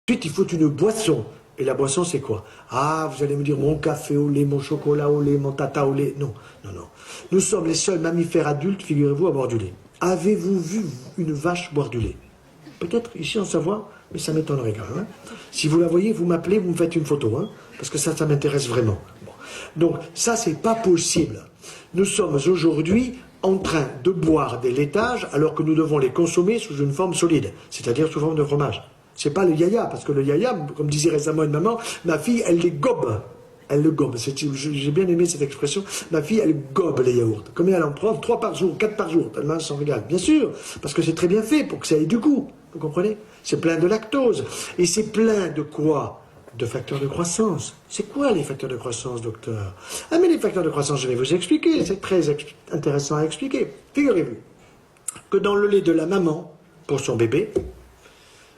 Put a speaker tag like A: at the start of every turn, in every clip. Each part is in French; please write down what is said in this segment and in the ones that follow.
A: Ensuite, il faut une boisson. Et la boisson, c'est quoi? Ah, vous allez me dire, mon café au lait, mon chocolat au lait, mon tata au lait. Non, non, non. Nous sommes les seuls mammifères adultes, figurez-vous, à boire du lait. Avez-vous vu une vache boire du lait? Peut-être ici en Savoie, mais ça m'étonnerait quand même. Hein. Si vous la voyez, vous m'appelez, vous me faites une photo, hein, parce que ça m'intéresse vraiment. Bon. Donc, ça, c'est pas possible. Nous sommes aujourd'hui en train de boire des laitages alors que nous devons les consommer sous une forme solide, c'est-à-dire sous forme de fromage. C'est pas le yaya, parce que le yaya, comme disait récemment une maman, ma fille, elle les gobe. Elle le gobe. J'ai bien aimé cette expression. Ma fille, elle gobe les yaourts. Combien elle en prend? 3 par jour, 4 par jour. Tellement elle s'en régale. Bien sûr, parce que c'est très bien fait pour que ça ait du goût. Vous comprenez? C'est plein de lactose. Et c'est plein de quoi? De facteurs de croissance. C'est quoi les facteurs de croissance, docteur? Ah, mais les facteurs de croissance, je vais vous expliquer. C'est très intéressant à expliquer. Figurez-vous que dans le lait de la maman, pour son bébé,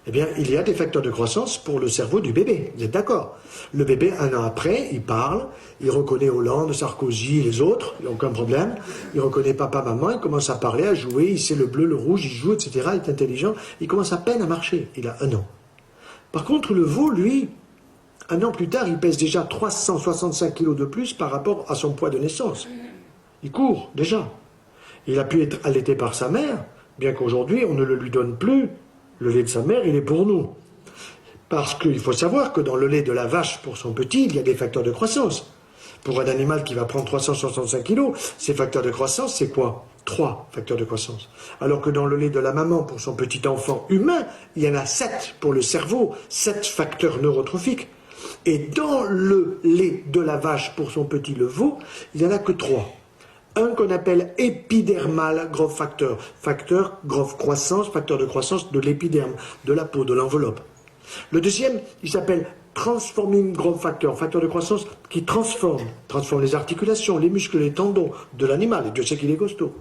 A: eh bien, il y a des facteurs de croissance pour le cerveau du bébé. Vous êtes d'accord? Le bébé, 1 an après, il parle, il reconnaît Hollande, Sarkozy, les autres, il n'y a aucun problème. Il reconnaît papa, maman, il commence à parler, à jouer, il sait le bleu, le rouge, il joue, etc. Il est intelligent. Il commence à peine à marcher. Il a 1 an. Par contre, le veau, lui, 1 an plus tard, il pèse déjà 365 kilos de plus par rapport à son poids de naissance. Il court, déjà. Il a pu être allaité par sa mère, bien qu'aujourd'hui, on ne le lui donne plus. Le lait de sa mère, il est pour nous. Parce qu'il faut savoir que dans le lait de la vache pour son petit, il y a des facteurs de croissance. Pour un animal qui va prendre 365 kilos, ces facteurs de croissance, c'est quoi? 3 facteurs de croissance. Alors que dans le lait de la maman pour son petit enfant humain, il y en a 7 pour le cerveau, 7 facteurs neurotrophiques. Et dans le lait de la vache pour son petit le veau, il n'y en a que 3. Un qu'on appelle épidermal growth factor, facteur growth croissance, facteur de croissance de l'épiderme, de la peau, de l'enveloppe. Le deuxième, il s'appelle transforming growth factor, facteur de croissance qui transforme les articulations, les muscles, les tendons de l'animal, et Dieu sait qu'il est costaud.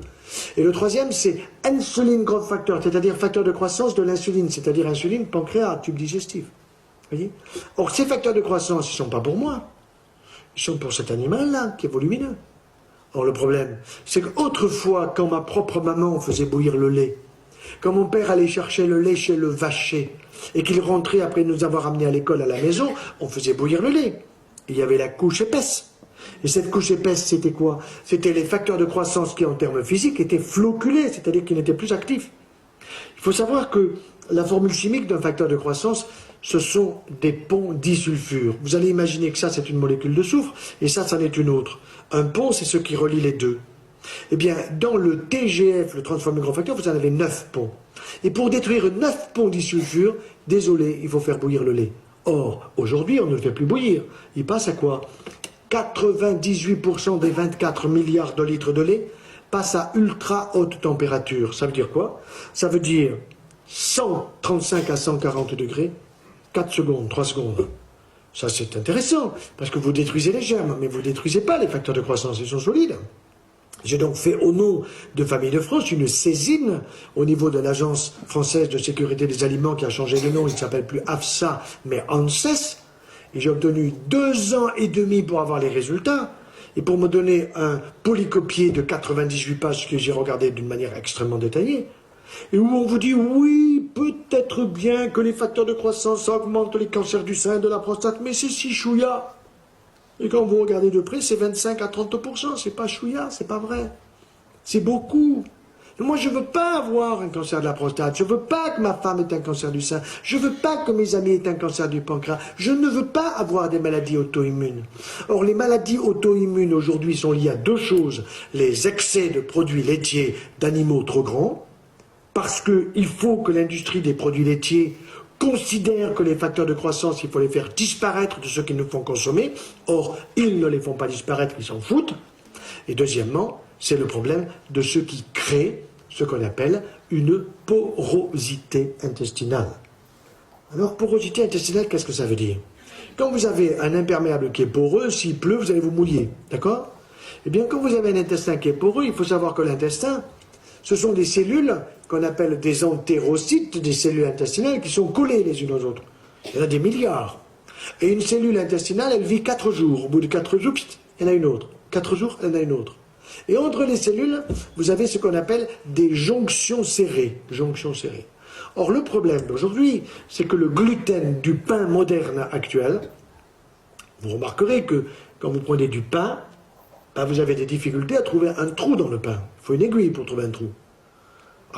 A: Et le troisième, c'est insulin growth factor, c'est-à-dire facteur de croissance de l'insuline, c'est-à-dire insuline, pancréas, tube digestif. Voyez? Or, ces facteurs de croissance, ils ne sont pas pour moi, ils sont pour cet animal-là, qui est volumineux. Or, le problème, c'est qu'autrefois, quand ma propre maman faisait bouillir le lait, quand mon père allait chercher le lait chez le vacher, et qu'il rentrait après nous avoir amenés à l'école à la maison, on faisait bouillir le lait. Et il y avait la couche épaisse. Et cette couche épaisse, c'était quoi? C'était les facteurs de croissance qui, en termes physiques, étaient floculés, c'est-à-dire qu'ils n'étaient plus actifs. Il faut savoir que la formule chimique d'un facteur de croissance, ce sont des ponts disulfures. Vous allez imaginer que ça, c'est une molécule de soufre, et ça, c'en est une autre. Un pont, c'est ce qui relie les deux. Eh bien, dans le TGF, le transforming growth factor, vous en avez 9 ponts. Et pour détruire 9 ponts disulfures, désolé, il faut faire bouillir le lait. Or, aujourd'hui, on ne le fait plus bouillir. Il passe à quoi? 98% des 24 milliards de litres de lait passent à ultra haute température. Ça veut dire quoi? Ça veut dire 135 à 140 degrés, 4 secondes, 3 secondes. Ça, c'est intéressant, parce que vous détruisez les germes, mais vous ne détruisez pas les facteurs de croissance, ils sont solides. J'ai donc fait au nom de Famille de France une saisine au niveau de l'Agence française de sécurité des aliments qui a changé de nom, il ne s'appelle plus AFSA, mais ANSES, et j'ai obtenu 2 ans et demi pour avoir les résultats, et pour me donner un polycopier de 98 pages que j'ai regardé d'une manière extrêmement détaillée, et où on vous dit, oui, peut-être bien que les facteurs de croissance augmentent les cancers du sein, de la prostate, mais c'est si chouïa. Et quand vous regardez de près, c'est 25 à 30%, c'est pas chouïa, c'est pas vrai. C'est beaucoup. Moi, je veux pas avoir un cancer de la prostate, je veux pas que ma femme ait un cancer du sein, je veux pas que mes amis aient un cancer du pancréas, je ne veux pas avoir des maladies auto-immunes. Or, les maladies auto-immunes aujourd'hui sont liées à 2 choses, les excès de produits laitiers d'animaux trop grands, parce qu'il faut que l'industrie des produits laitiers considère que les facteurs de croissance, il faut les faire disparaître de ceux qui nous font consommer. Or, ils ne les font pas disparaître, ils s'en foutent. Et deuxièmement, c'est le problème de ceux qui créent ce qu'on appelle une porosité intestinale. Alors, porosité intestinale, qu'est-ce que ça veut dire? Quand vous avez un imperméable qui est poreux, s'il pleut, vous allez vous mouiller. D'accord? Eh bien, quand vous avez un intestin qui est poreux, il faut savoir que l'intestin, ce sont des cellules qu'on appelle des entérocytes, des cellules intestinales qui sont collées les unes aux autres. Il y en a des milliards. Et une cellule intestinale, elle vit 4 jours. Au bout de 4 jours, il y en a une autre. 4 jours, il y en a une autre. Et entre les cellules, vous avez ce qu'on appelle des jonctions serrées. Jonctions serrées. Or, le problème d'aujourd'hui, c'est que le gluten du pain moderne actuel, vous remarquerez que quand vous prenez du pain, ben vous avez des difficultés à trouver un trou dans le pain. Il faut une aiguille pour trouver un trou.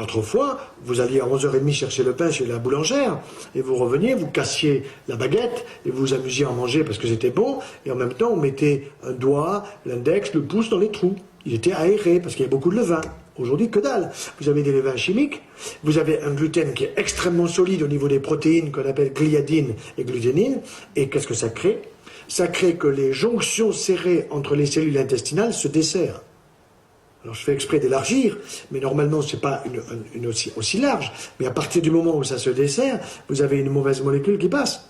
A: Autrefois, vous alliez à 11h30 chercher le pain chez la boulangère, et vous reveniez, vous cassiez la baguette, et vous vous amusiez à en manger parce que c'était bon, et en même temps, on mettait un doigt, l'index, le pouce dans les trous. Il était aéré, parce qu'il y a beaucoup de levain. Aujourd'hui, que dalle. Vous avez des levains chimiques, vous avez un gluten qui est extrêmement solide au niveau des protéines qu'on appelle gliadine et gluténine, et qu'est-ce que ça crée? Ça crée que les jonctions serrées entre les cellules intestinales se desserrent. Alors je fais exprès d'élargir, mais normalement ce n'est pas une aussi large, mais à partir du moment où ça se dessert, vous avez une mauvaise molécule qui passe.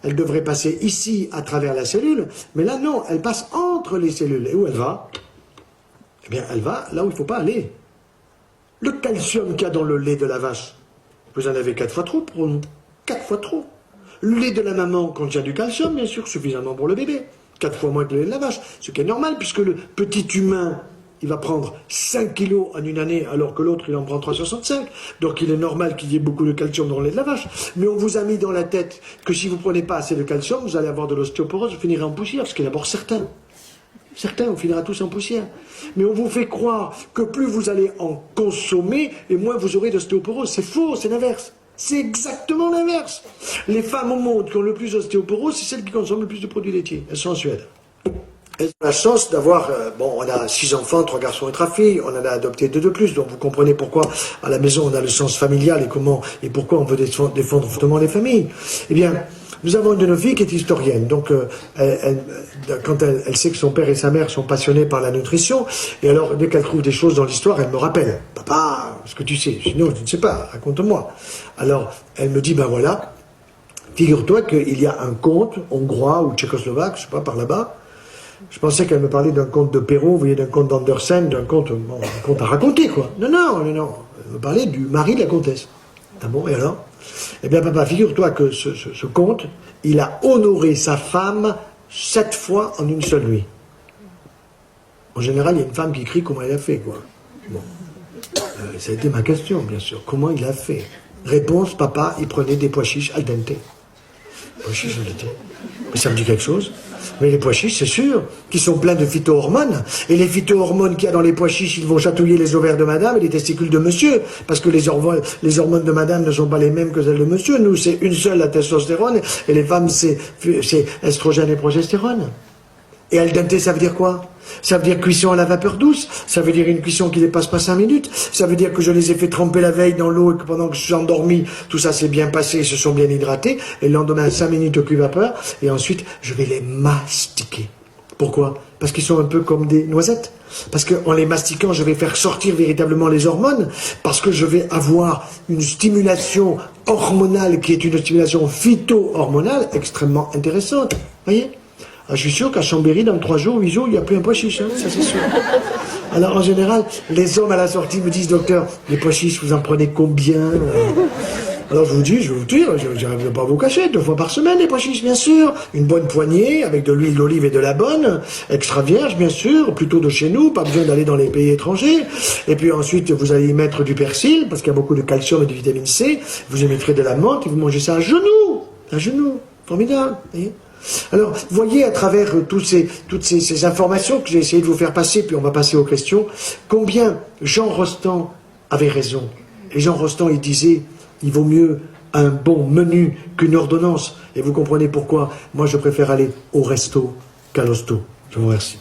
A: Elle devrait passer ici à travers la cellule, mais là non, elle passe entre les cellules. Et où elle va? Eh bien elle va là où il ne faut pas aller. Le calcium qu'il y a dans le lait de la vache, vous en avez 4 fois trop pour nous. 4 fois trop. Le lait de la maman contient du calcium, bien sûr, suffisamment pour le bébé. 4 fois moins que le lait de la vache. Ce qui est normal, puisque le petit humain, il va prendre 5 kilos en une année, alors que l'autre, il en prend 365. Donc il est normal qu'il y ait beaucoup de calcium dans le lait de la vache. Mais on vous a mis dans la tête que si vous ne prenez pas assez de calcium, vous allez avoir de l'ostéoporose, vous finirez en poussière, ce qui est d'abord certain. Certains, on finira tous en poussière. Mais on vous fait croire que plus vous allez en consommer, et moins vous aurez d'ostéoporose. C'est faux, c'est l'inverse. C'est exactement l'inverse. Les femmes au monde qui ont le plus d'ostéoporose, c'est celles qui consomment le plus de produits laitiers. Elles sont en Suède. Elles ont la chance d'avoir, on a 6 enfants, 3 garçons et 3 filles, on en a adopté 2 de plus, donc vous comprenez pourquoi à la maison on a le sens familial et pourquoi on veut défendre fortement les familles. Eh bien, nous avons une de nos filles qui est historienne, donc quand elle sait que son père et sa mère sont passionnés par la nutrition, et alors dès qu'elle trouve des choses dans l'histoire, elle me rappelle, papa, ce que tu sais, sinon je ne sais pas, raconte-moi. Alors elle me dit, ben voilà, figure-toi qu'il y a un conte hongrois ou tchécoslovaque, je ne sais pas, par là-bas. Je pensais qu'elle me parlait d'un conte de Perrault, vous voyez, d'un conte d'Andersen, d'un conte à raconter, quoi. Non. Elle me parlait du mari de la comtesse. Ah bon, et alors? Eh bien, papa, figure-toi que ce conte, il a honoré sa femme 7 fois en une seule nuit. En général, il y a une femme qui crie comment elle a fait, quoi. Bon. Ça a été ma question, bien sûr. Comment il a fait? Réponse, papa, il prenait des pois chiches al dente. Pois chiches al dente. Mais ça me dit quelque chose. Mais les pois chiches, c'est sûr, qui sont pleins de phytohormones. Et les phytohormones qu'il y a dans les pois chiches, ils vont chatouiller les ovaires de madame et les testicules de monsieur. Parce que les hormones de madame ne sont pas les mêmes que celles de monsieur. Nous, c'est une seule, la testostérone. Et les femmes, c'est estrogène et progestérone. Et al dente, ça veut dire quoi? Ça veut dire cuisson à la vapeur douce, ça veut dire une cuisson qui ne dépasse pas 5 minutes, ça veut dire que je les ai fait tremper la veille dans l'eau et que pendant que je suis endormi, tout ça s'est bien passé, ils se sont bien hydratés, et le lendemain 5 minutes au cuit-vapeur, et ensuite je vais les mastiquer. Pourquoi? Parce qu'ils sont un peu comme des noisettes. Parce qu'en les mastiquant, je vais faire sortir véritablement les hormones, parce que je vais avoir une stimulation hormonale qui est une stimulation phyto-hormonale extrêmement intéressante. Voyez? Ah, je suis sûr qu'à Chambéry, dans 3 jours, 8 jours, il n'y a plus un pois chiche, hein, ça c'est sûr. Alors en général, les hommes à la sortie me disent, docteur, les pois chiches, vous en prenez combien? Alors je vous dis, je vais vous dire, je ne vais pas vous cacher, 2 fois par semaine les pois chiches, bien sûr. Une bonne poignée, avec de l'huile d'olive et de la bonne, extra vierge, bien sûr, plutôt de chez nous, pas besoin d'aller dans les pays étrangers. Et puis ensuite, vous allez y mettre du persil, parce qu'il y a beaucoup de calcium et de vitamine C. Vous y mettrez de la menthe et vous mangez ça à genoux, formidable, voyez. Alors, voyez à travers toutes ces informations que j'ai essayé de vous faire passer, puis on va passer aux questions, combien Jean Rostand avait raison. Et Jean Rostand, il disait, il vaut mieux un bon menu qu'une ordonnance. Et vous comprenez pourquoi moi je préfère aller au resto qu'à l'hosto. Je vous remercie.